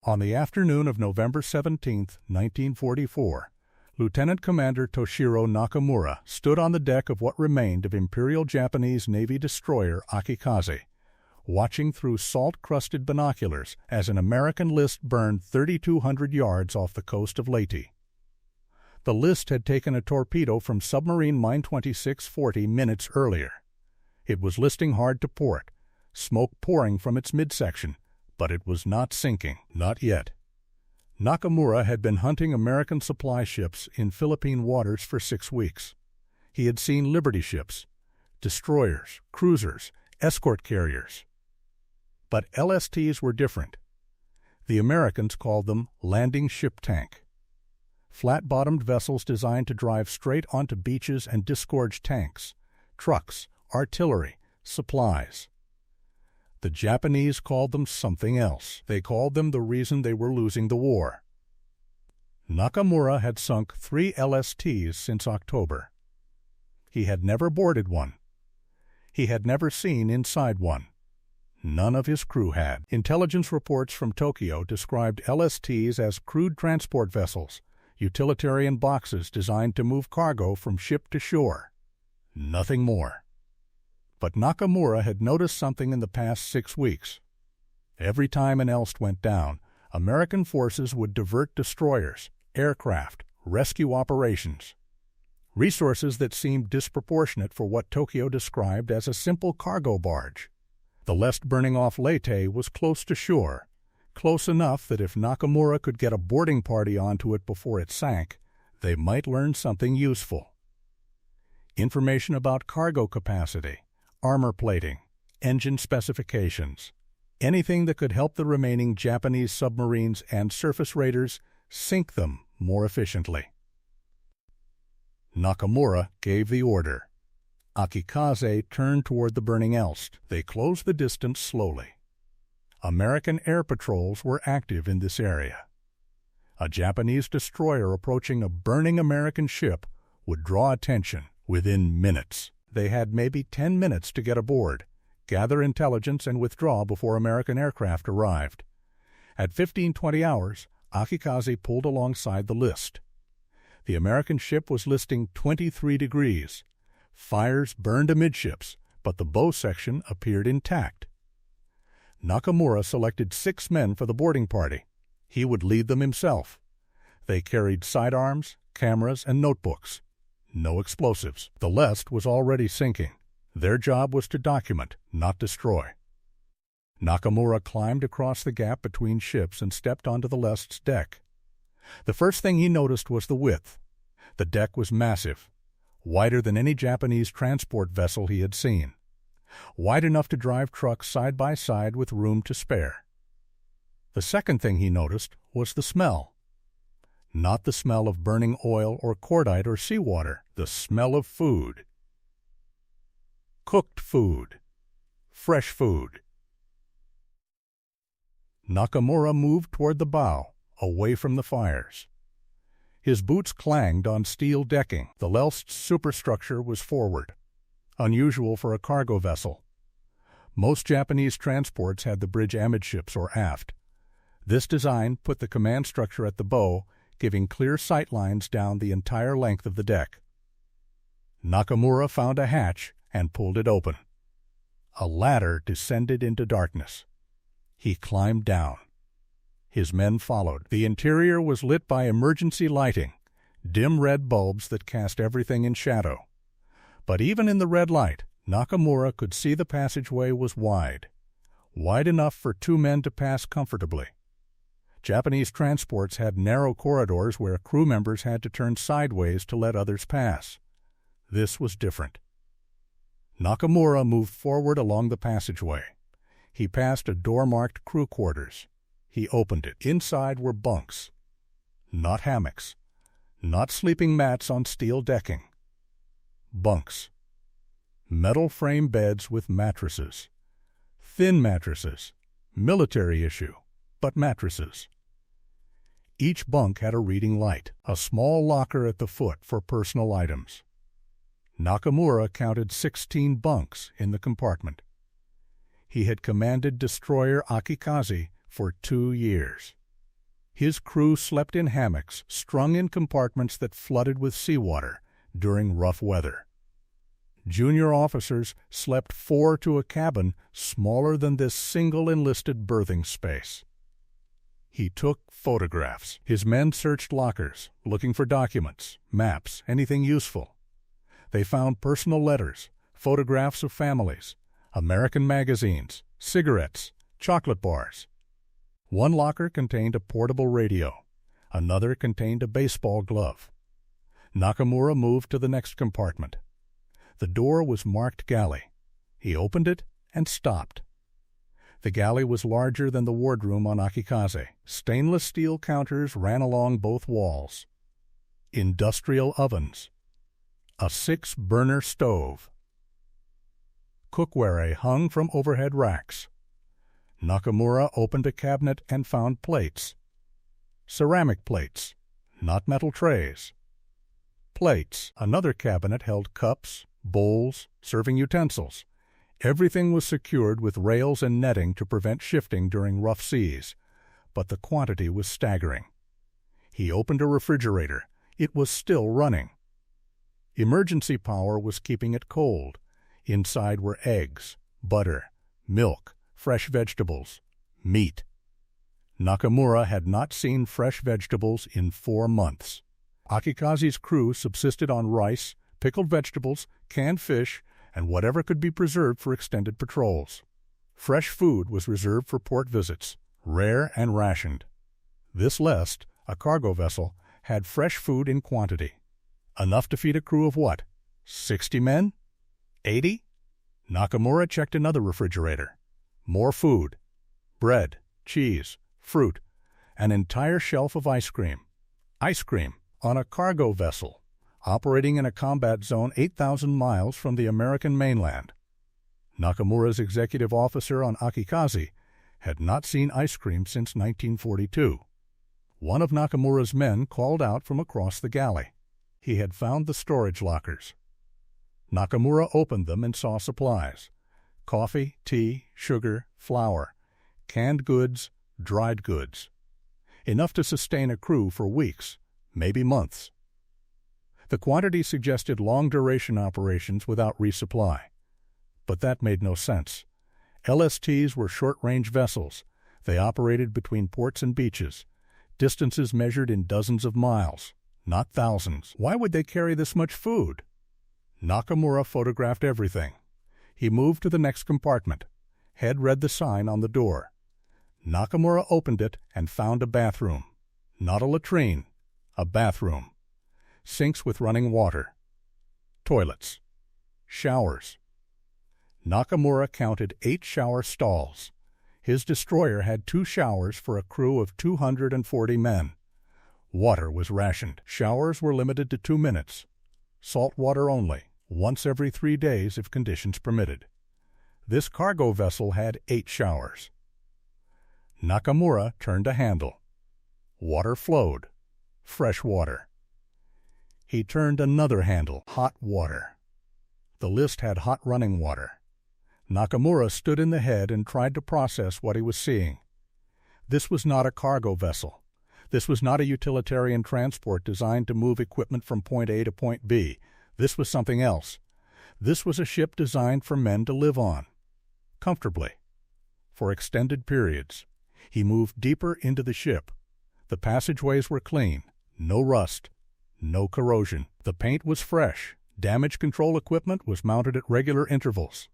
On the afternoon of November 17, 1944, Lieutenant Commander Toshiro Nakamura stood on the deck of what remained of Imperial Japanese Navy destroyer Akikaze, watching through salt-crusted binoculars as an American LST burned 3,200 yards off the coast of Leyte. The LST had taken a torpedo from submarine mine 2640 minutes earlier. It was listing hard to port, smoke pouring from its midsection, but it was not sinking, not yet. Nakamura had been hunting American supply ships in Philippine waters for 6 weeks. He had seen Liberty ships, destroyers, cruisers, escort carriers. But LSTs were different. The Americans called them landing ship tank. Flat-bottomed vessels designed to drive straight onto beaches and disgorge tanks, trucks, artillery, supplies. The Japanese called them something else. They called them the reason they were losing the war. Nakamura had sunk 3 LSTs since October. He had never boarded one. He had never seen inside one. None of his crew had. Intelligence reports from Tokyo described LSTs as crude transport vessels, utilitarian boxes designed to move cargo from ship to shore. Nothing more. But Nakamura had noticed something in the past 6 weeks. Every time an LST went down, American forces would divert destroyers, aircraft, rescue operations. Resources that seemed disproportionate for what Tokyo described as a simple cargo barge. The LST burning off Leyte was close to shore, close enough that if Nakamura could get a boarding party onto it before it sank, they might learn something useful. Information about cargo capacity, armor plating, engine specifications, anything that could help the remaining Japanese submarines and surface raiders sink them more efficiently. Nakamura gave the order. Akikaze turned toward the burning LST. They closed the distance slowly. American air patrols were active in this area. A Japanese destroyer approaching a burning American ship would draw attention within minutes. They had maybe 10 minutes to get aboard, gather intelligence, and withdraw before American aircraft arrived. At 15:20 hours, Akikaze pulled alongside the LST. The American ship was listing 23 degrees. Fires burned amidships, but the bow section appeared intact. Nakamura selected 6 men for the boarding party. He would lead them himself. They carried sidearms, cameras, and notebooks. No explosives. The LST was already sinking. Their job was to document, not destroy. Nakamura climbed across the gap between ships and stepped onto the LST's deck. The first thing he noticed was the width. The deck was massive, wider than any Japanese transport vessel he had seen, wide enough to drive trucks side by side with room to spare. The second thing he noticed was the smell. Not the smell of burning oil or cordite or seawater, the smell of food. Cooked food. Fresh food. Nakamura moved toward the bow, away from the fires. His boots clanged on steel decking. The LST's superstructure was forward, unusual for a cargo vessel. Most Japanese transports had the bridge amidships or aft. This design put the command structure at the bow, giving clear sight lines down the entire length of the deck. Nakamura found a hatch and pulled it open. A ladder descended into darkness. He climbed down. His men followed. The interior was lit by emergency lighting, dim red bulbs that cast everything in shadow. But even in the red light, Nakamura could see the passageway was wide enough for 2 men to pass comfortably. Japanese transports had narrow corridors where crew members had to turn sideways to let others pass. This was different. Nakamura moved forward along the passageway. He passed a door marked crew quarters. He opened it. Inside were bunks. Not hammocks. Not sleeping mats on steel decking. Bunks. Metal frame beds with mattresses. Thin mattresses. Military issue, but mattresses. Each bunk had a reading light, a small locker at the foot for personal items. Nakamura counted 16 bunks in the compartment. He had commanded destroyer Akikaze for 2 years. His crew slept in hammocks strung in compartments that flooded with seawater during rough weather. Junior officers slept 4 to a cabin smaller than this single enlisted berthing space. He took photographs. His men searched lockers, looking for documents, maps, anything useful. They found personal letters, photographs of families, American magazines, cigarettes, chocolate bars. One locker contained a portable radio. Another contained a baseball glove. Nakamura moved to the next compartment. The door was marked Galley. He opened it and stopped. The galley was larger than the wardroom on Akikaze. Stainless steel counters ran along both walls. Industrial ovens. A 6-burner stove. Cookware hung from overhead racks. Nakamura opened a cabinet and found plates. Ceramic plates, not metal trays. Plates. Another cabinet held cups, bowls, serving utensils. Everything was secured with rails and netting to prevent shifting during rough seas, but the quantity was staggering. He opened a refrigerator. It was still running. Emergency power was keeping it cold. Inside were eggs, butter, milk, fresh vegetables, meat. Nakamura had not seen fresh vegetables in 4 months. Akikaze's crew subsisted on rice, pickled vegetables, canned fish, and whatever could be preserved for extended patrols. Fresh food was reserved for port visits, rare and rationed. This lest, a cargo vessel, had fresh food in quantity. Enough to feed a crew of what? 60 men? 80? Nakamura checked another refrigerator. More food. Bread, cheese, fruit, an entire shelf of ice cream. Ice cream on a cargo vessel operating in a combat zone 8,000 miles from the American mainland. Nakamura's executive officer on Akikaze had not seen ice cream since 1942. One of Nakamura's men called out from across the galley. He had found the storage lockers. Nakamura opened them and saw supplies: coffee, tea, sugar, flour, canned goods, dried goods. Enough to sustain a crew for weeks, maybe months. The quantity suggested long-duration operations without resupply. But that made no sense. LSTs were short-range vessels. They operated between ports and beaches, distances measured in dozens of miles, not thousands. Why would they carry this much food? Nakamura photographed everything. He moved to the next compartment. Head read the sign on the door. Nakamura opened it and found a bathroom. Not a latrine, a bathroom. Sinks with running water. Toilets. Showers. Nakamura counted 8 shower stalls. His destroyer had 2 showers for a crew of 240 men. Water was rationed. Showers were limited to 2 minutes. Salt water only, once every 3 days if conditions permitted. This cargo vessel had 8 showers. Nakamura turned a handle. Water flowed. Fresh water. He turned another handle. Hot water. The list had hot running water. Nakamura stood in the head and tried to process what he was seeing. This was not a cargo vessel. This was not a utilitarian transport designed to move equipment from point A to point B. This was something else. This was a ship designed for men to live on. Comfortably. For extended periods. He moved deeper into the ship. The passageways were clean. No rust. No corrosion. The paint was fresh. Damage control equipment was mounted at regular intervals.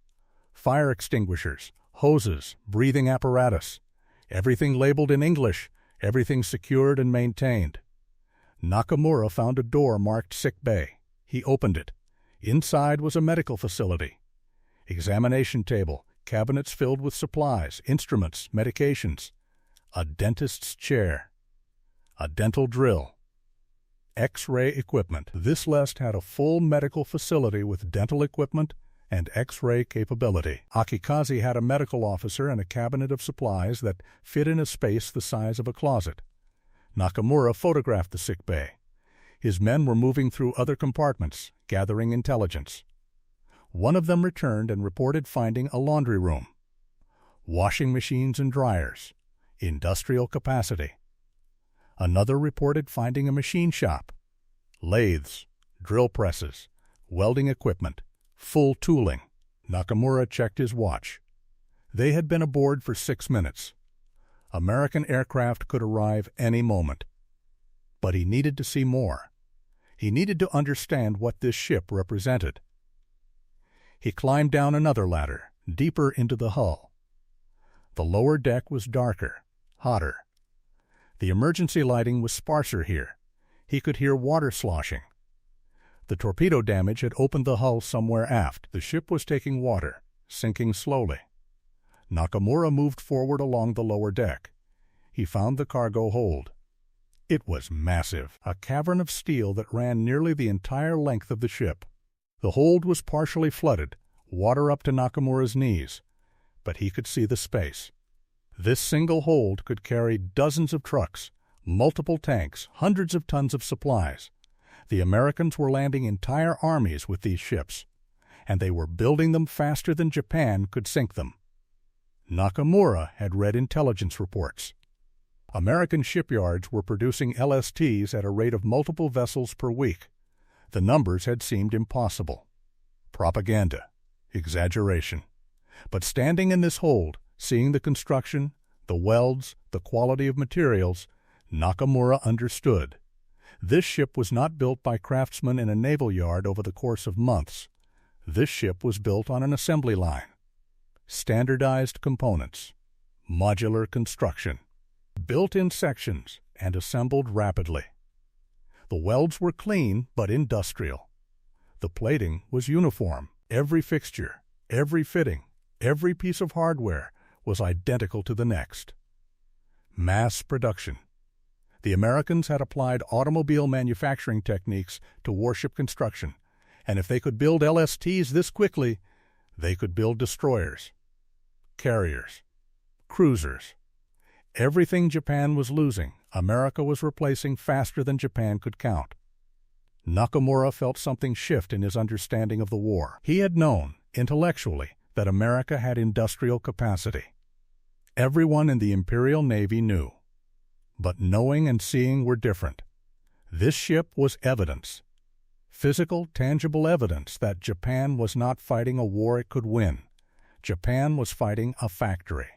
Fire extinguishers, hoses, breathing apparatus. Everything labeled in English. Everything secured and maintained. Nakamura found a door marked Sick Bay. He opened it. Inside was a medical facility. Examination table, cabinets filled with supplies, instruments, medications. A dentist's chair. A dental drill. X-ray equipment. This list had a full medical facility with dental equipment and X-ray capability. Akikaze had a medical officer and a cabinet of supplies that fit in a space the size of a closet. Nakamura photographed the sick bay. His men were moving through other compartments, gathering intelligence. One of them returned and reported finding a laundry room. Washing machines and dryers. Industrial capacity. Another reported finding a machine shop, lathes, drill presses, welding equipment, full tooling. Nakamura checked his watch. They had been aboard for 6 minutes. American aircraft could arrive any moment. But he needed to see more. He needed to understand what this ship represented. He climbed down another ladder, deeper into the hull. The lower deck was darker, hotter. The emergency lighting was sparser here. He could hear water sloshing. The torpedo damage had opened the hull somewhere aft. The ship was taking water, sinking slowly. Nakamura moved forward along the lower deck. He found the cargo hold. It was massive, a cavern of steel that ran nearly the entire length of the ship. The hold was partially flooded, water up to Nakamura's knees, but he could see the space. This single hold could carry dozens of trucks, multiple tanks, hundreds of tons of supplies. The Americans were landing entire armies with these ships, and they were building them faster than Japan could sink them. Nakamura had read intelligence reports. American shipyards were producing LSTs at a rate of multiple vessels per week. The numbers had seemed impossible. Propaganda, exaggeration. But standing in this hold, seeing the construction, the welds, the quality of materials, Nakamura understood. This ship was not built by craftsmen in a naval yard over the course of months. This ship was built on an assembly line. Standardized components, modular construction, built in sections and assembled rapidly. The welds were clean but industrial. The plating was uniform. Every fixture, every fitting, every piece of hardware was identical to the next. Mass production. The Americans had applied automobile manufacturing techniques to warship construction, and if they could build LSTs this quickly, they could build destroyers, carriers, cruisers. Everything Japan was losing, America was replacing faster than Japan could count. Nakamura felt something shift in his understanding of the war. He had known, intellectually, that America had industrial capacity. Everyone in the Imperial Navy knew. But knowing and seeing were different. This ship was evidence. Physical, tangible evidence that Japan was not fighting a war it could win. Japan was fighting a factory.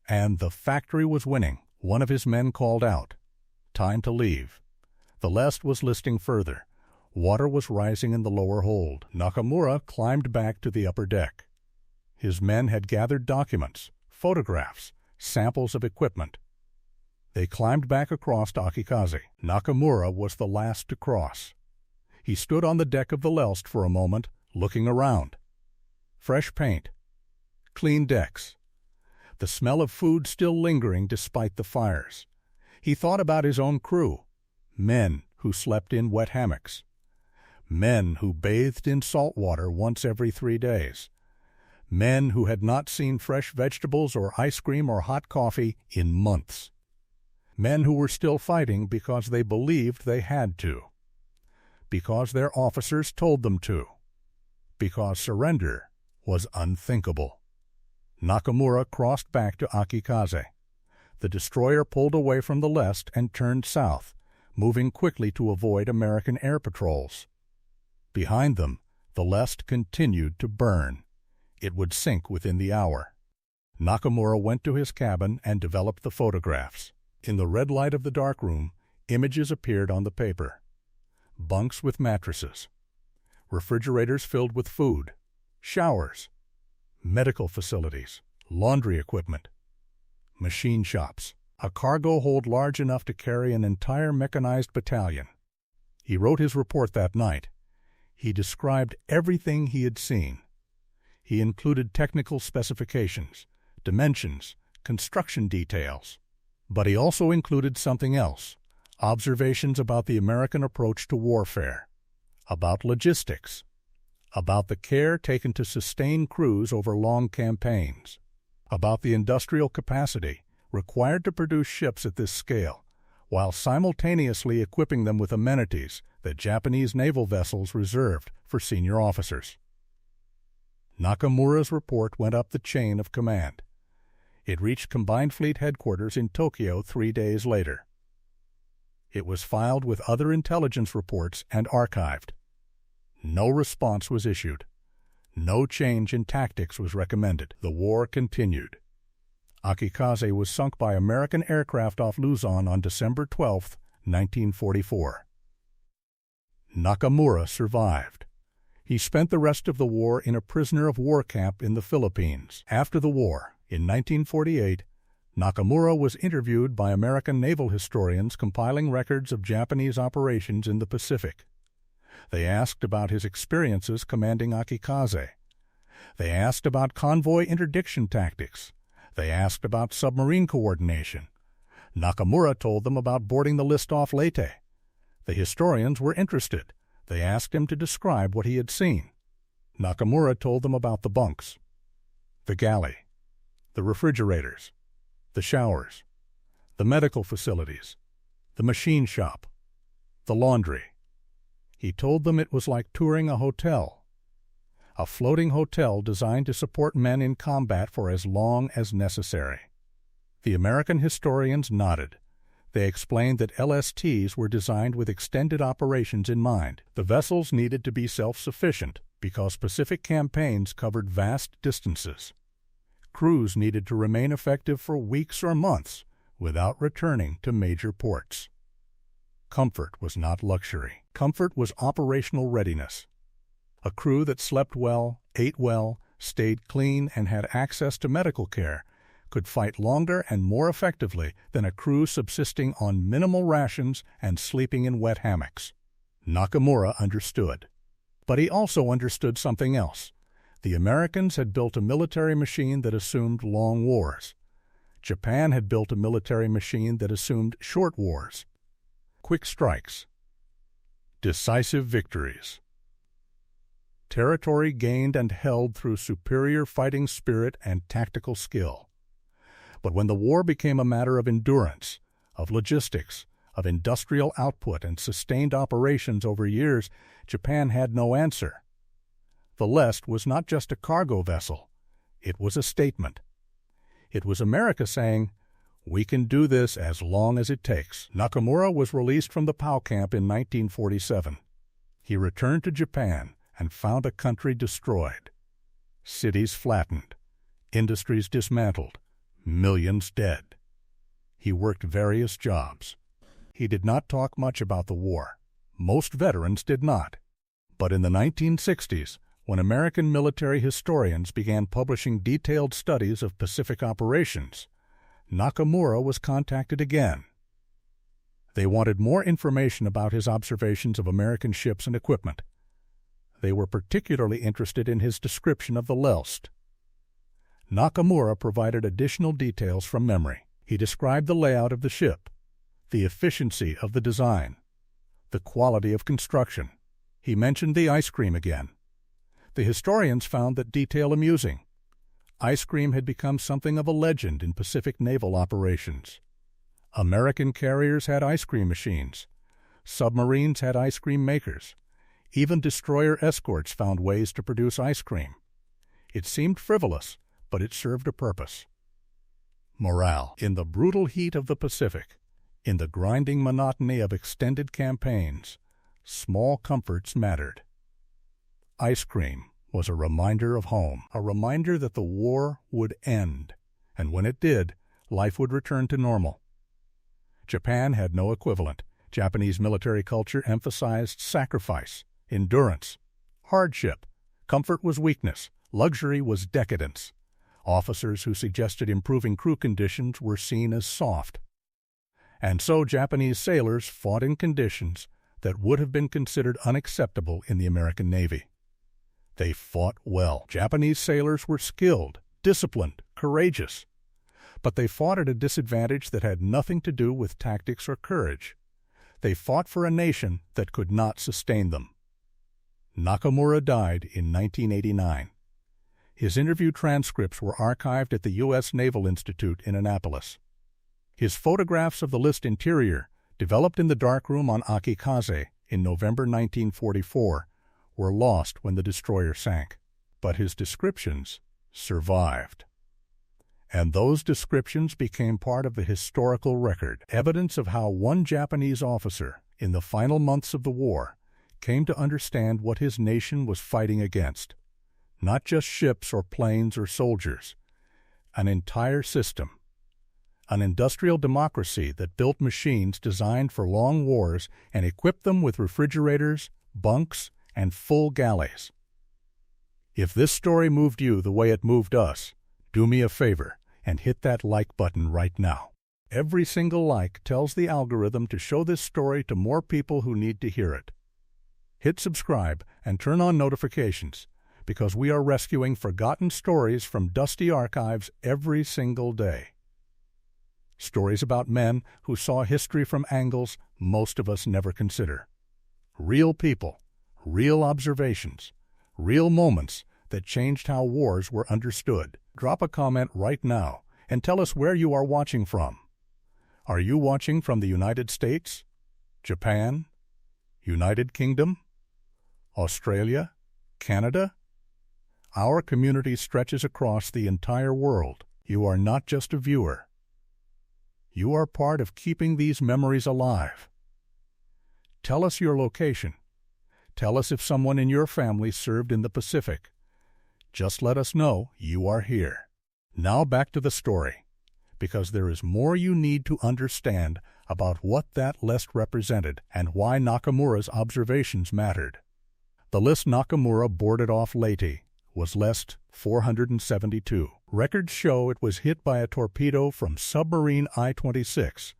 And the factory was winning. One of his men called out. Time to leave. The lest was listing further. Water was rising in the lower hold. Nakamura climbed back to the upper deck. His men had gathered documents, photographs, samples of equipment. They climbed back across to Akikaze. Nakamura was the last to cross. He stood on the deck of the LST for a moment, looking around. Fresh paint. Clean decks. The smell of food still lingering despite the fires. He thought about his own crew. Men who slept in wet hammocks. Men who bathed in salt water once every 3 days. Men who had not seen fresh vegetables or ice cream or hot coffee in months. Men who were still fighting because they believed they had to. Because their officers told them to. Because surrender was unthinkable. Nakamura crossed back to Akikaze. The destroyer pulled away from the LST and turned south, moving quickly to avoid American air patrols. Behind them, the LST continued to burn. It would sink within the hour. Nakamura went to his cabin and developed the photographs. In the red light of the darkroom, images appeared on the paper. Bunks with mattresses. Refrigerators filled with food. Showers. Medical facilities. Laundry equipment. Machine shops. A cargo hold large enough to carry an entire mechanized battalion. He wrote his report that night. He described everything he had seen. He included technical specifications, dimensions, construction details. But he also included something else, observations about the American approach to warfare, about logistics, about the care taken to sustain crews over long campaigns, about the industrial capacity required to produce ships at this scale, while simultaneously equipping them with amenities that Japanese naval vessels reserved for senior officers. Nakamura's report went up the chain of command. It reached Combined Fleet Headquarters in Tokyo 3 days later. It was filed with other intelligence reports and archived. No response was issued. No change in tactics was recommended. The war continued. Akikaze was sunk by American aircraft off Luzon on December 12, 1944. Nakamura survived. He spent the rest of the war in a prisoner of war camp in the Philippines. After the war, in 1948, Nakamura was interviewed by American naval historians compiling records of Japanese operations in the Pacific. They asked about his experiences commanding Akikaze. They asked about convoy interdiction tactics. They asked about submarine coordination. Nakamura told them about boarding the list off Leyte. The historians were interested. They asked him to describe what he had seen. Nakamura told them about the bunks, the galley, the refrigerators, the showers, the medical facilities, the machine shop, the laundry. He told them it was like touring a hotel, a floating hotel designed to support men in combat for as long as necessary. The American historians nodded. They explained that LSTs were designed with extended operations in mind. The vessels needed to be self-sufficient because Pacific campaigns covered vast distances. Crews needed to remain effective for weeks or months without returning to major ports. Comfort was not luxury. Comfort was operational readiness. A crew that slept well, ate well, stayed clean, and had access to medical care could fight longer and more effectively than a crew subsisting on minimal rations and sleeping in wet hammocks. Nakamura understood. But he also understood something else. The Americans had built a military machine that assumed long wars. Japan had built a military machine that assumed short wars. Quick strikes. Decisive victories. Territory gained and held through superior fighting spirit and tactical skill. But when the war became a matter of endurance, of logistics, of industrial output and sustained operations over years, Japan had no answer. The LST was not just a cargo vessel. It was a statement. It was America saying, "We can do this as long as it takes." Nakamura was released from the POW camp in 1947. He returned to Japan and found a country destroyed, cities flattened, industries dismantled, millions dead. He worked various jobs. He did not talk much about the war. Most veterans did not. But in the 1960s, when American military historians began publishing detailed studies of Pacific operations, Nakamura was contacted again. They wanted more information about his observations of American ships and equipment. They were particularly interested in his description of the LST. Nakamura provided additional details from memory. He described the layout of the ship, the efficiency of the design, the quality of construction. He mentioned the ice cream again. The historians found that detail amusing. Ice cream had become something of a legend in Pacific naval operations. American carriers had ice cream machines. Submarines had ice cream makers. Even destroyer escorts found ways to produce ice cream. It seemed frivolous, but it served a purpose. Morale. In the brutal heat of the Pacific, in the grinding monotony of extended campaigns, small comforts mattered. Ice cream was a reminder of home, a reminder that the war would end, and when it did, life would return to normal. Japan had no equivalent. Japanese military culture emphasized sacrifice, endurance, hardship. Comfort was weakness. Luxury was decadence. Officers who suggested improving crew conditions were seen as soft. And so Japanese sailors fought in conditions that would have been considered unacceptable in the American Navy. They fought well. Japanese sailors were skilled, disciplined, courageous. But they fought at a disadvantage that had nothing to do with tactics or courage. They fought for a nation that could not sustain them. Nakamura died in 1989. His interview transcripts were archived at the U.S. Naval Institute in Annapolis. His photographs of the LST interior, developed in the darkroom on Akikaze in November 1944, were lost when the destroyer sank. But his descriptions survived. And those descriptions became part of the historical record, evidence of how one Japanese officer, in the final months of the war, came to understand what his nation was fighting against. Not just ships or planes or soldiers, an entire system. An industrial democracy that built machines designed for long wars and equipped them with refrigerators, bunks, and full galleys. If this story moved you the way it moved us, do me a favor and hit that like button right now. Every single like tells the algorithm to show this story to more people who need to hear it. Hit subscribe and turn on notifications, because we are rescuing forgotten stories from dusty archives every single day. Stories about men who saw history from angles most of us never consider. Real people, real observations, real moments that changed how wars were understood. Drop a comment right now and tell us where you are watching from. Are you watching from the United States, Japan, United Kingdom, Australia, Canada? Our community stretches across the entire world. You are not just a viewer. You are part of keeping these memories alive. Tell us your location. Tell us if someone in your family served in the Pacific. Just let us know you are here. Now back to the story, because there is more you need to understand about what that list represented and why Nakamura's observations mattered. The list Nakamura boarded off Leyte was list 472. Records show it was hit by a torpedo from submarine I-26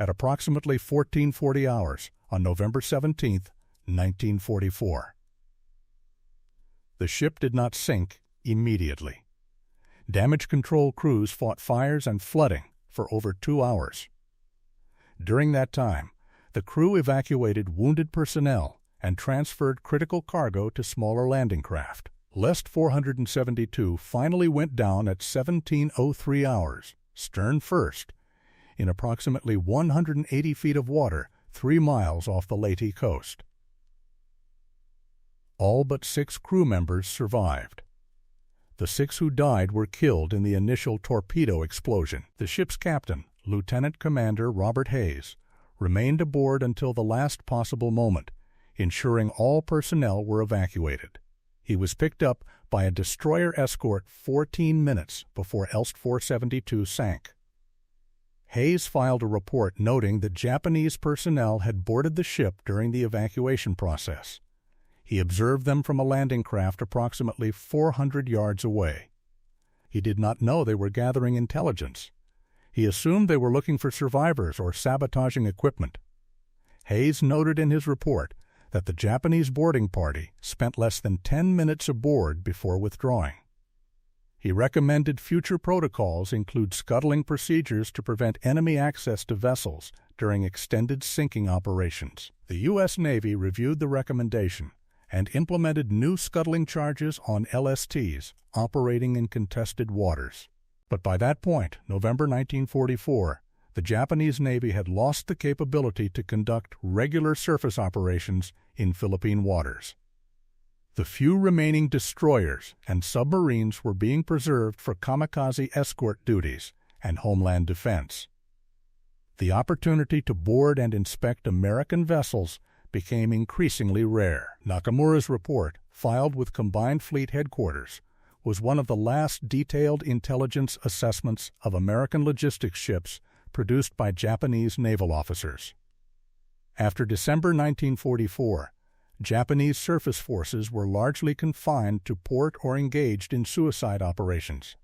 at approximately 1440 hours on November 17, 1944. The ship did not sink immediately. Damage control crews fought fires and flooding for over 2 hours. During that time, the crew evacuated wounded personnel and transferred critical cargo to smaller landing craft. List 472 finally went down at 17:03 hours, stern first, in approximately 180 feet of water 3 miles off the Leyte coast. All but 6 crew members survived. The 6 who died were killed in the initial torpedo explosion. The ship's captain, Lieutenant Commander Robert Hayes, remained aboard until the last possible moment, ensuring all personnel were evacuated. He was picked up by a destroyer escort 14 minutes before LST 472 sank. Hayes filed a report noting that Japanese personnel had boarded the ship during the evacuation process. He observed them from a landing craft approximately 400 yards away. He did not know they were gathering intelligence. He assumed they were looking for survivors or sabotaging equipment. Hayes noted in his report that the Japanese boarding party spent less than 10 minutes aboard before withdrawing. He recommended future protocols include scuttling procedures to prevent enemy access to vessels during extended sinking operations. The U.S. Navy reviewed the recommendation and implemented new scuttling charges on LSTs operating in contested waters. But by that point, November 1944, the Japanese Navy had lost the capability to conduct regular surface operations in Philippine waters. The few remaining destroyers and submarines were being preserved for kamikaze escort duties and homeland defense. The opportunity to board and inspect American vessels became increasingly rare. Nakamura's report, filed with Combined Fleet Headquarters, was one of the last detailed intelligence assessments of American logistics ships produced by Japanese naval officers. After December 1944, Japanese surface forces were largely confined to port or engaged in suicide operations.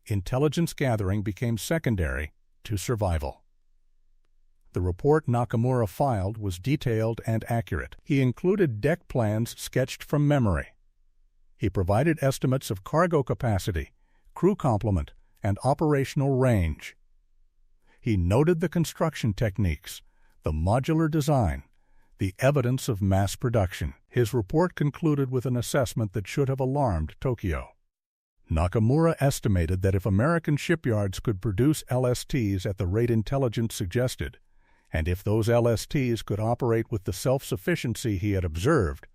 Intelligence gathering became secondary to survival. The report Nakamura filed was detailed and accurate. He included deck plans sketched from memory. He provided estimates of cargo capacity, crew complement, and operational range. He noted the construction techniques, the modular design, the evidence of mass production. His report concluded with an assessment that should have alarmed Tokyo. Nakamura estimated that if American shipyards could produce LSTs at the rate intelligence suggested, and if those LSTs could operate with the self-sufficiency he had observed,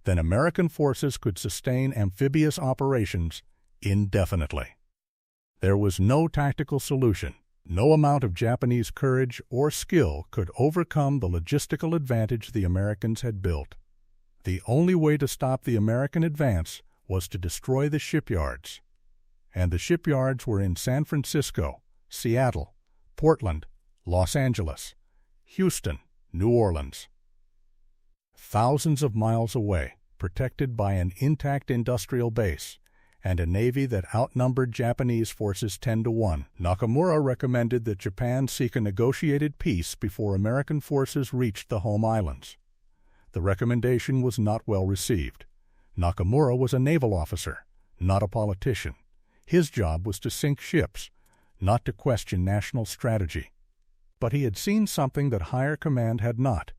then American forces could sustain amphibious operations indefinitely. There was no tactical solution. No amount of Japanese courage or skill could overcome the logistical advantage the Americans had built. The only way to stop the American advance was to destroy the shipyards. And the shipyards were in San Francisco, Seattle, Portland, Los Angeles, Houston, New Orleans. Thousands of miles away, protected by an intact industrial base, and a navy that outnumbered Japanese forces 10-1. Nakamura recommended that Japan seek a negotiated peace before American forces reached the home islands. The recommendation was not well received. Nakamura was a naval officer, not a politician. His job was to sink ships, not to question national strategy. But he had seen something that higher command had not.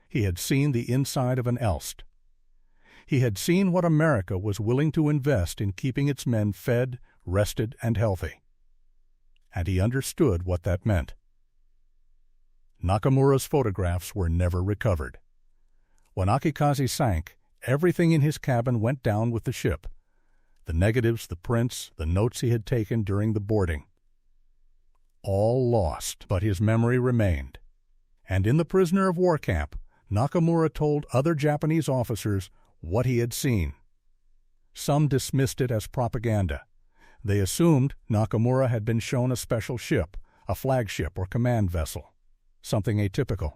He had seen the inside of an LST. He had seen what America was willing to invest in keeping its men fed, rested, and healthy. And he understood what that meant. Nakamura's photographs were never recovered. When Akikaze sank, everything in his cabin went down with the ship. The negatives, the prints, the notes he had taken during the boarding. All lost, but his memory remained. And in the prisoner of war camp, Nakamura told other Japanese officers what he had seen. Some dismissed it as propaganda. They assumed Nakamura had been shown a special ship, a flagship or command vessel, something atypical.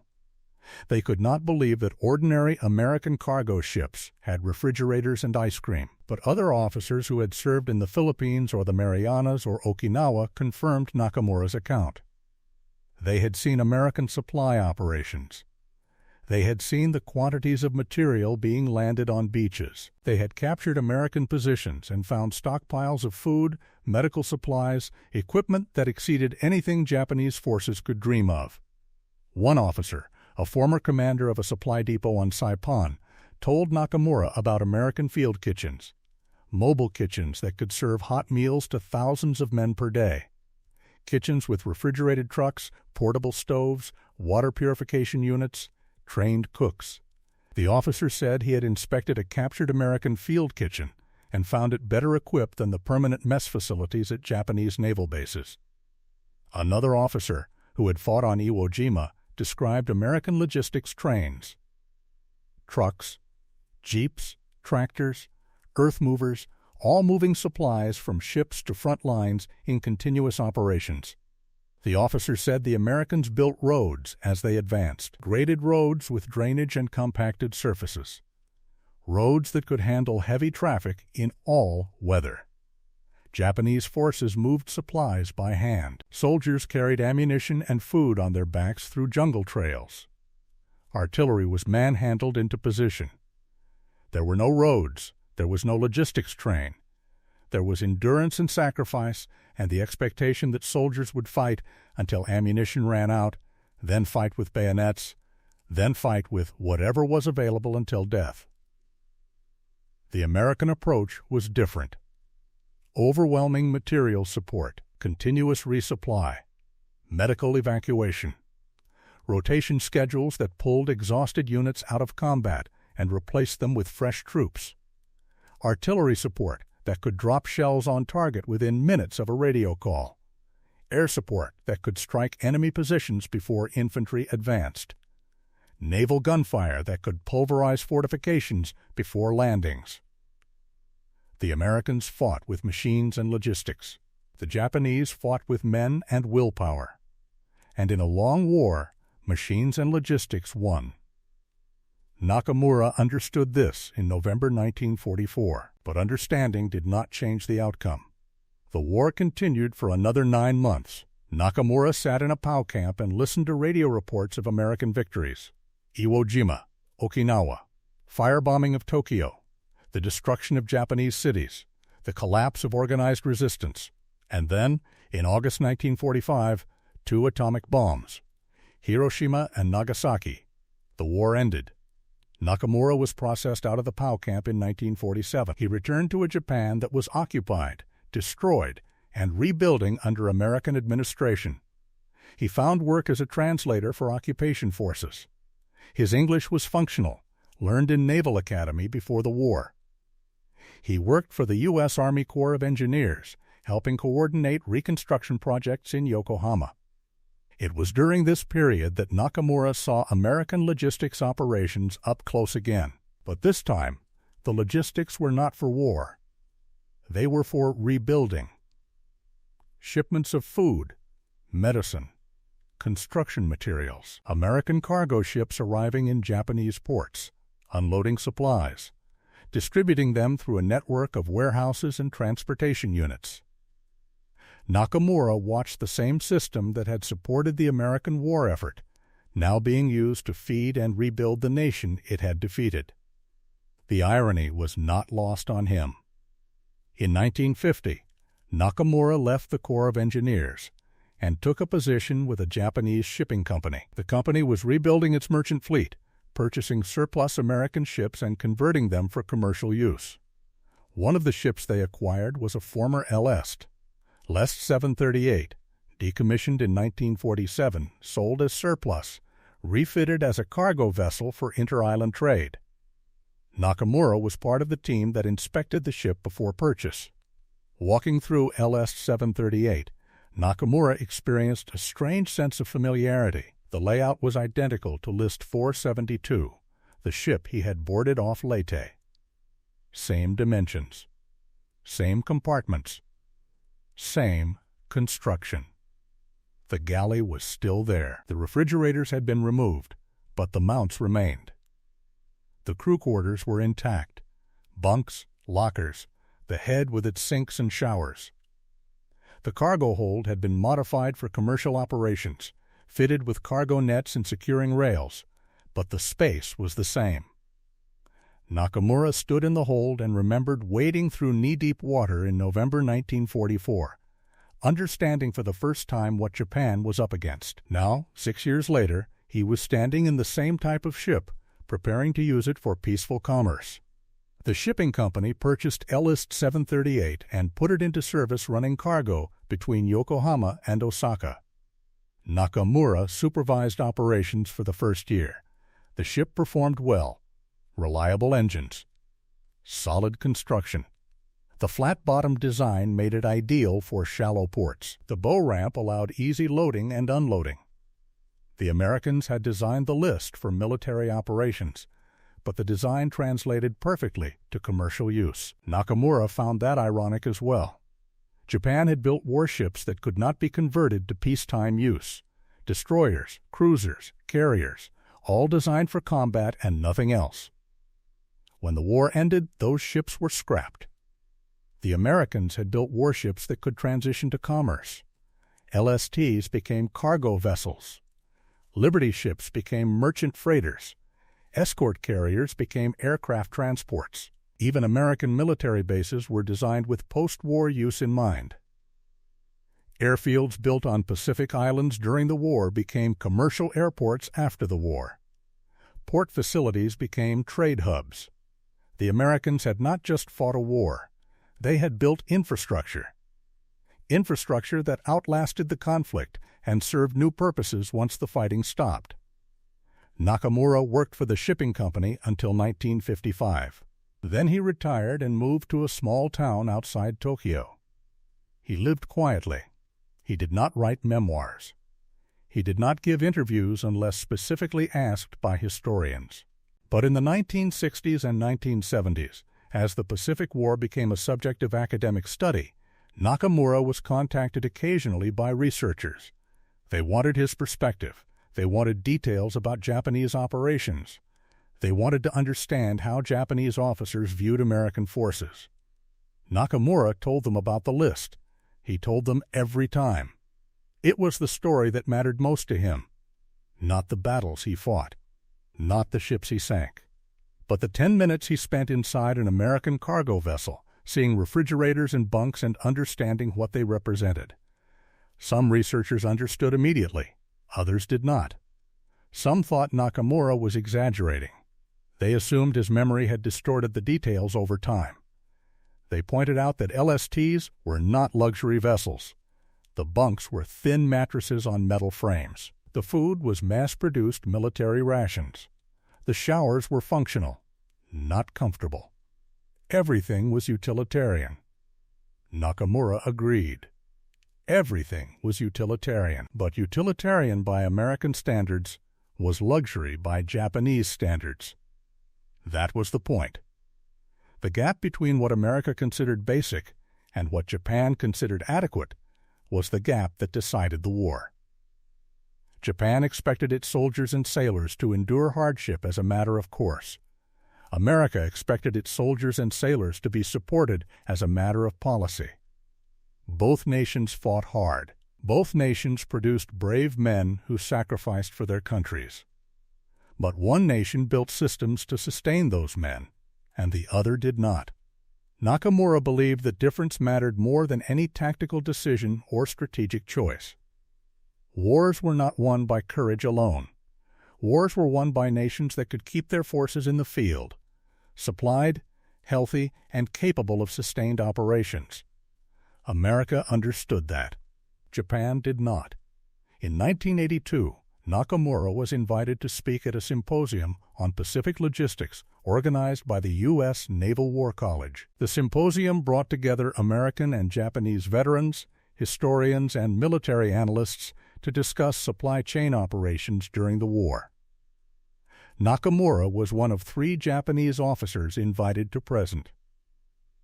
They could not believe that ordinary American cargo ships had refrigerators and ice cream, but other officers who had served in the Philippines or the Marianas or Okinawa confirmed Nakamura's account. They had seen American supply operations. They had seen the quantities of material being landed on beaches. They had captured American positions and found stockpiles of food, medical supplies, equipment that exceeded anything Japanese forces could dream of. One officer, a former commander of a supply depot on Saipan, told Nakamura about American field kitchens, mobile kitchens that could serve hot meals to thousands of men per day, kitchens with refrigerated trucks, portable stoves, water purification units, trained cooks. The officer said he had inspected a captured American field kitchen and found it better equipped than the permanent mess facilities at Japanese naval bases. Another officer, who had fought on Iwo Jima, described American logistics trains. Trucks, jeeps, tractors, earth movers, all moving supplies from ships to front lines in continuous operations. The officer said the Americans built roads as they advanced, graded roads with drainage and compacted surfaces. Roads that could handle heavy traffic in all weather. Japanese forces moved supplies by hand. Soldiers carried ammunition and food on their backs through jungle trails. Artillery was manhandled into position. There were no roads. There was no logistics train. There was endurance and sacrifice, and the expectation that soldiers would fight until ammunition ran out, then fight with bayonets, then fight with whatever was available until death. The American approach was different. Overwhelming material support, continuous resupply, medical evacuation, rotation schedules that pulled exhausted units out of combat and replaced them with fresh troops, artillery support that could drop shells on target within minutes of a radio call, air support that could strike enemy positions before infantry advanced, naval gunfire that could pulverize fortifications before landings. The Americans fought with machines and logistics. The Japanese fought with men and willpower. And in a long war, machines and logistics won. Nakamura understood this in November 1944, but understanding did not change the outcome. The war continued for another 9 months. Nakamura sat in a POW camp and listened to radio reports of American victories. Iwo Jima, Okinawa, firebombing of Tokyo, the destruction of Japanese cities, the collapse of organized resistance, and then, in August 1945, 2 atomic bombs, Hiroshima and Nagasaki. The war ended. Nakamura was processed out of the POW camp in 1947. He returned to a Japan that was occupied, destroyed, and rebuilding under American administration. He found work as a translator for occupation forces. His English was functional, learned in Naval Academy before the war. He worked for the U.S. Army Corps of Engineers, helping coordinate reconstruction projects in Yokohama. It was during this period that Nakamura saw American logistics operations up close again. But this time, the logistics were not for war. They were for rebuilding. Shipments of food, medicine, construction materials, American cargo ships arriving in Japanese ports, unloading supplies, distributing them through a network of warehouses and transportation units. Nakamura watched the same system that had supported the American war effort, now being used to feed and rebuild the nation it had defeated. The irony was not lost on him. In 1950, Nakamura left the Corps of Engineers and took a position with a Japanese shipping company. The company was rebuilding its merchant fleet, purchasing surplus American ships and converting them for commercial use. One of the ships they acquired was a former LST, LST 738, decommissioned in 1947, sold as surplus, refitted as a cargo vessel for inter-island trade. Nakamura was part of the team that inspected the ship before purchase. Walking through LST 738, Nakamura experienced a strange sense of familiarity. The layout was identical to List 472, the ship he had boarded off Leyte. Same dimensions, same compartments, same construction. The galley was still there. The refrigerators had been removed, but the mounts remained. The crew quarters were intact. Bunks, lockers, the head with its sinks and showers. The cargo hold had been modified for commercial operations, fitted with cargo nets and securing rails, but the space was the same. Nakamura stood in the hold and remembered wading through knee-deep water in November 1944, understanding for the first time what Japan was up against. Now, 6 years later, he was standing in the same type of ship, preparing to use it for peaceful commerce. The shipping company purchased LST 738 and put it into service running cargo between Yokohama and Osaka. Nakamura supervised operations for the first year. The ship performed well. Reliable engines. Solid construction. The flat-bottomed design made it ideal for shallow ports. The bow ramp allowed easy loading and unloading. The Americans had designed the list for military operations, but the design translated perfectly to commercial use. Nakamura found that ironic as well. Japan had built warships that could not be converted to peacetime use. Destroyers, cruisers, carriers, all designed for combat and nothing else. When the war ended, those ships were scrapped. The Americans had built warships that could transition to commerce. LSTs became cargo vessels. Liberty ships became merchant freighters. Escort carriers became aircraft transports. Even American military bases were designed with post-war use in mind. Airfields built on Pacific islands during the war became commercial airports after the war. Port facilities became trade hubs. The Americans had not just fought a war. They had built infrastructure. Infrastructure that outlasted the conflict and served new purposes once the fighting stopped. Nakamura worked for the shipping company until 1955. Then he retired and moved to a small town outside Tokyo. He lived quietly. He did not write memoirs. He did not give interviews unless specifically asked by historians. But in the 1960s and 1970s, as the Pacific War became a subject of academic study, Nakamura was contacted occasionally by researchers. They wanted his perspective. They wanted details about Japanese operations. They wanted to understand how Japanese officers viewed American forces. Nakamura told them about the list. He told them every time. It was the story that mattered most to him, not the battles he fought, not the ships he sank, but the 10 minutes he spent inside an American cargo vessel, seeing refrigerators and bunks and understanding what they represented. Some researchers understood immediately. Others did not. Some thought Nakamura was exaggerating. They assumed his memory had distorted the details over time. They pointed out that LSTs were not luxury vessels. The bunks were thin mattresses on metal frames. The food was mass-produced military rations. The showers were functional, not comfortable. Everything was utilitarian. Nakamura agreed. Everything was utilitarian, but utilitarian by American standards was luxury by Japanese standards. That was the point. The gap between what America considered basic and what Japan considered adequate was the gap that decided the war. Japan expected its soldiers and sailors to endure hardship as a matter of course. America expected its soldiers and sailors to be supported as a matter of policy. Both nations fought hard. Both nations produced brave men who sacrificed for their countries. But one nation built systems to sustain those men, and the other did not. Nakamura believed that difference mattered more than any tactical decision or strategic choice. Wars were not won by courage alone. Wars were won by nations that could keep their forces in the field, supplied, healthy, and capable of sustained operations. America understood that. Japan did not. In 1982, Nakamura was invited to speak at a symposium on Pacific logistics organized by the U.S. Naval War College. The symposium brought together American and Japanese veterans, historians, and military analysts to discuss supply chain operations during the war. Nakamura was one of 3 Japanese officers invited to present.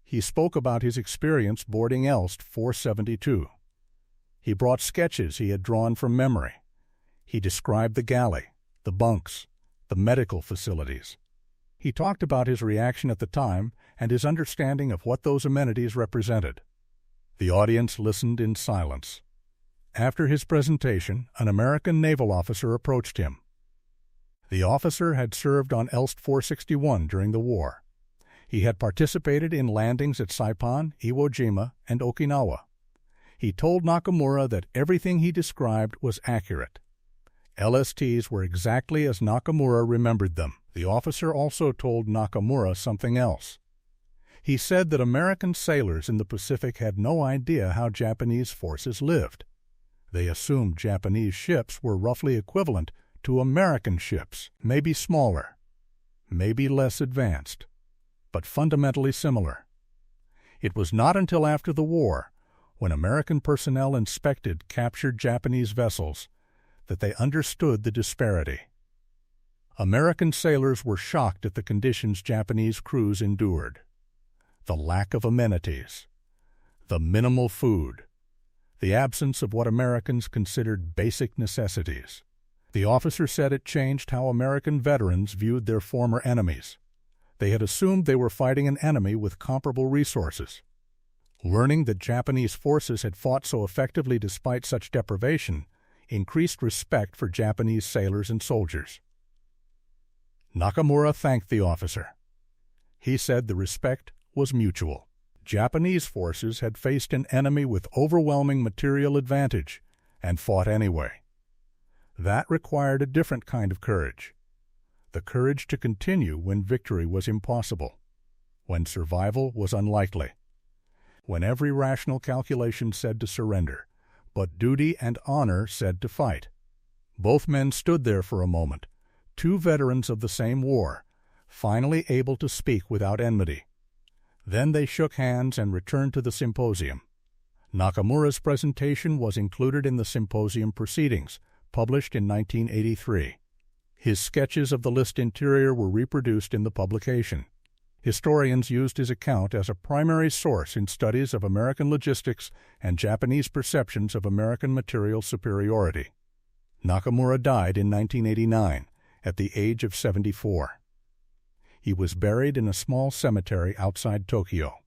He spoke about his experience boarding LST 472. He brought sketches he had drawn from memory. He described the galley, the bunks, the medical facilities. He talked about his reaction at the time and his understanding of what those amenities represented. The audience listened in silence. After his presentation, an American naval officer approached him. The officer had served on LST 461 during the war. He had participated in landings at Saipan, Iwo Jima, and Okinawa. He told Nakamura that everything he described was accurate. LSTs were exactly as Nakamura remembered them. The officer also told Nakamura something else. He said that American sailors in the Pacific had no idea how Japanese forces lived. They assumed Japanese ships were roughly equivalent to American ships, maybe smaller, maybe less advanced, but fundamentally similar. It was not until after the war, when American personnel inspected captured Japanese vessels, that they understood the disparity. American sailors were shocked at the conditions Japanese crews endured. The lack of amenities, the minimal food, the absence of what Americans considered basic necessities. The officer said it changed how American veterans viewed their former enemies. They had assumed they were fighting an enemy with comparable resources. Learning that Japanese forces had fought so effectively despite such deprivation increased respect for Japanese sailors and soldiers. Nakamura thanked the officer. He said the respect was mutual. Japanese forces had faced an enemy with overwhelming material advantage and fought anyway. That required a different kind of courage. The courage to continue when victory was impossible, when survival was unlikely, when every rational calculation said to surrender, but duty and honor said to fight. Both men stood there for a moment, 2 veterans of the same war, finally able to speak without enmity. Then they shook hands and returned to the symposium. Nakamura's presentation was included in the symposium proceedings, published in 1983. His sketches of the LST interior were reproduced in the publication. Historians used his account as a primary source in studies of American logistics and Japanese perceptions of American material superiority. Nakamura died in 1989, at the age of 74. He was buried in a small cemetery outside Tokyo.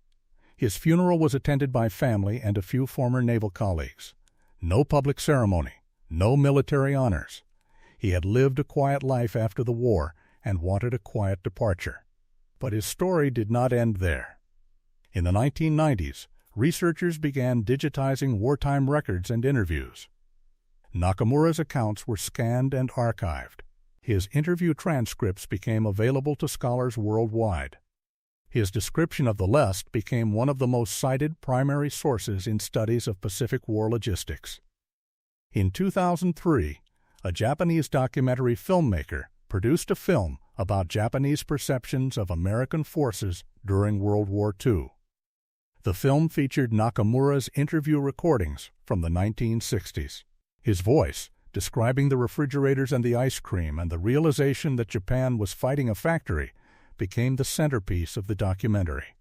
His funeral was attended by family and a few former naval colleagues. No public ceremony, no military honors. He had lived a quiet life after the war and wanted a quiet departure. But his story did not end there. In the 1990s, researchers began digitizing wartime records and interviews. Nakamura's accounts were scanned and archived. His interview transcripts became available to scholars worldwide. His description of the LST became one of the most cited primary sources in studies of Pacific War logistics. In 2003, a Japanese documentary filmmaker produced a film about Japanese perceptions of American forces during World War II. The film featured Nakamura's interview recordings from the 1960s. His voice, describing the refrigerators and the ice cream and the realization that Japan was fighting a factory, became the centerpiece of the documentary.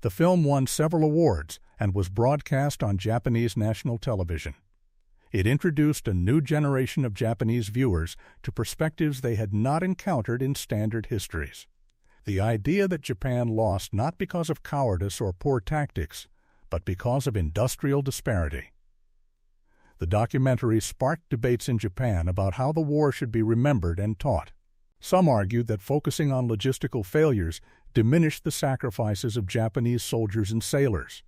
The film won several awards and was broadcast on Japanese national television. It introduced a new generation of Japanese viewers to perspectives they had not encountered in standard histories. The idea that Japan lost not because of cowardice or poor tactics, but because of industrial disparity. The documentary sparked debates in Japan about how the war should be remembered and taught. Some argued that focusing on logistical failures diminished the sacrifices of Japanese soldiers and sailors.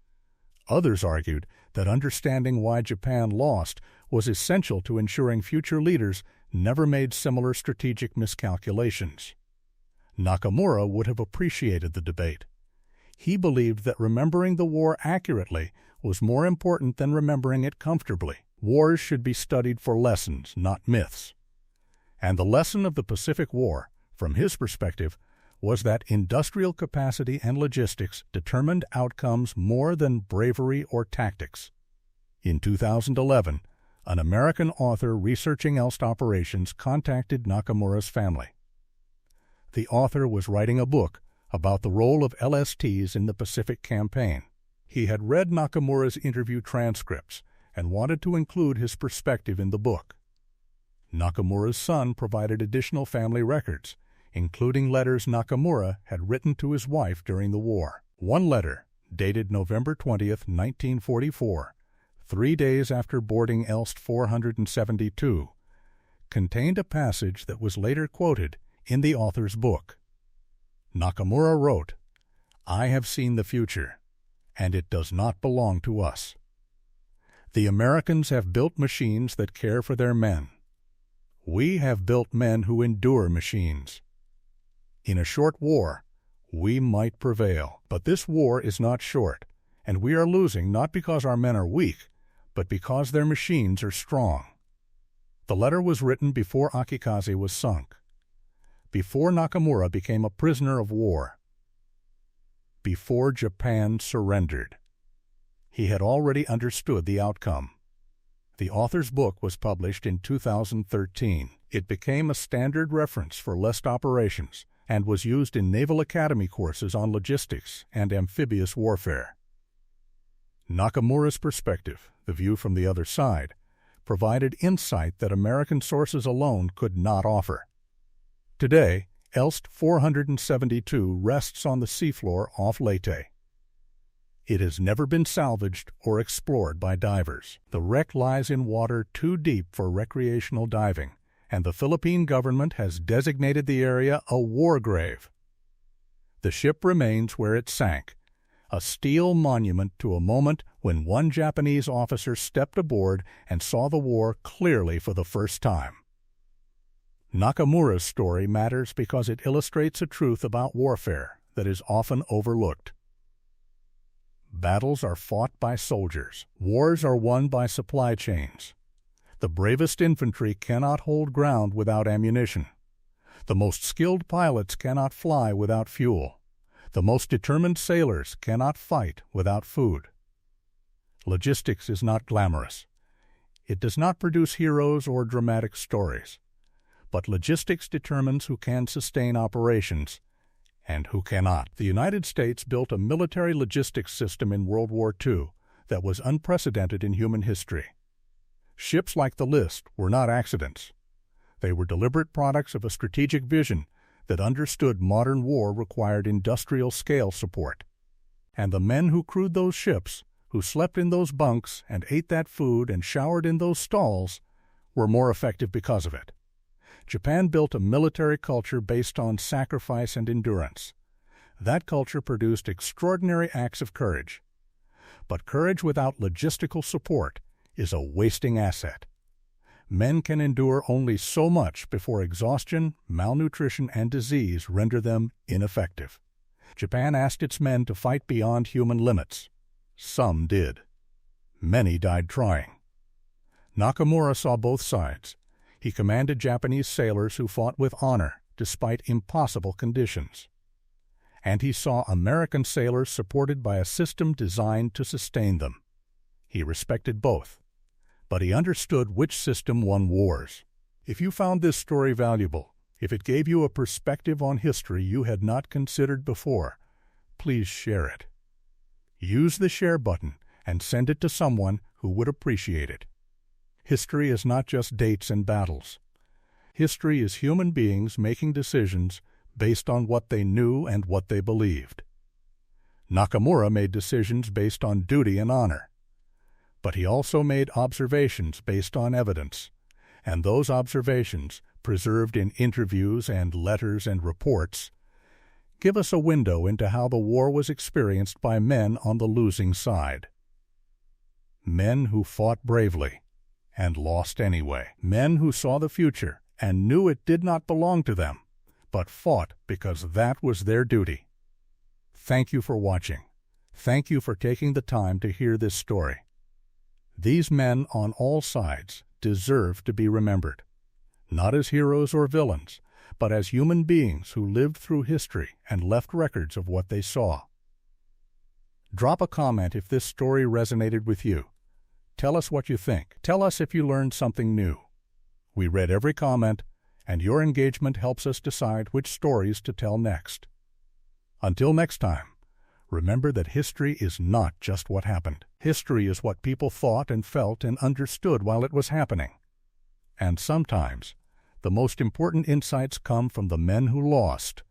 Others argued that understanding why Japan lost was essential to ensuring future leaders never made similar strategic miscalculations. Nakamura would have appreciated the debate. He believed that remembering the war accurately was more important than remembering it comfortably. Wars should be studied for lessons, not myths. And the lesson of the Pacific War, from his perspective, was that industrial capacity and logistics determined outcomes more than bravery or tactics. In 2011, an American author researching LST operations contacted Nakamura's family. The author was writing a book about the role of LSTs in the Pacific Campaign. He had read Nakamura's interview transcripts and wanted to include his perspective in the book. Nakamura's son provided additional family records, including letters Nakamura had written to his wife during the war. One letter, dated November 20, 1944, 3 days after boarding LST 472, contained a passage that was later quoted in the author's book. Nakamura wrote, "I have seen the future, and it does not belong to us. The Americans have built machines that care for their men. We have built men who endure machines. In a short war, we might prevail, but this war is not short, and we are losing not because our men are weak, but because their machines are strong." The letter was written before Akikaze was sunk, before Nakamura became a prisoner of war, before Japan surrendered. He had already understood the outcome. The author's book was published in 2013. It became a standard reference for LST operations and was used in Naval Academy courses on logistics and amphibious warfare. Nakamura's perspective, the view from the other side, provided insight that American sources alone could not offer. Today, LST 472 rests on the seafloor off Leyte. It has never been salvaged or explored by divers. The wreck lies in water too deep for recreational diving, and the Philippine government has designated the area a war grave. The ship remains where it sank, a steel monument to a moment when one Japanese officer stepped aboard and saw the war clearly for the first time. Nakamura's story matters because it illustrates a truth about warfare that is often overlooked. Battles are fought by soldiers. Wars are won by supply chains. The bravest infantry cannot hold ground without ammunition. The most skilled pilots cannot fly without fuel. The most determined sailors cannot fight without food. Logistics is not glamorous. It does not produce heroes or dramatic stories. But logistics determines who can sustain operations and who cannot. The United States built a military logistics system in World War II that was unprecedented in human history. Ships like the List were not accidents. They were deliberate products of a strategic vision that understood modern war required industrial-scale support. And the men who crewed those ships, who slept in those bunks and ate that food and showered in those stalls, were more effective because of it. Japan built a military culture based on sacrifice and endurance. That culture produced extraordinary acts of courage. But courage without logistical support is a wasting asset. Men can endure only so much before exhaustion, malnutrition, and disease render them ineffective. Japan asked its men to fight beyond human limits. Some did. Many died trying. Nakamura saw both sides. He commanded Japanese sailors who fought with honor despite impossible conditions. and he saw American sailors supported by a system designed to sustain them. He respected both, but he understood which system won wars. If you found this story valuable, if it gave you a perspective on history you had not considered before, please share it. Use the share button and send it to someone who would appreciate it. History is not just dates and battles. History is human beings making decisions based on what they knew and what they believed. Nakamura made decisions based on duty and honor, but he also made observations based on evidence, and those observations, preserved in interviews and letters and reports, give us a window into how the war was experienced by men on the losing side. Men who fought bravely and lost anyway. Men who saw the future and knew it did not belong to them, but fought because that was their duty. Thank you for watching. Thank you for taking the time to hear this story. These men on all sides deserve to be remembered, not as heroes or villains, but as human beings who lived through history and left records of what they saw. Drop a comment if this story resonated with you. Tell us what you think. Tell us if you learned something new. We read every comment, and your engagement helps us decide which stories to tell next. Until next time, remember that history is not just what happened. History is what people thought and felt and understood while it was happening. And sometimes, the most important insights come from the men who lost,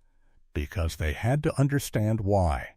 because they had to understand why.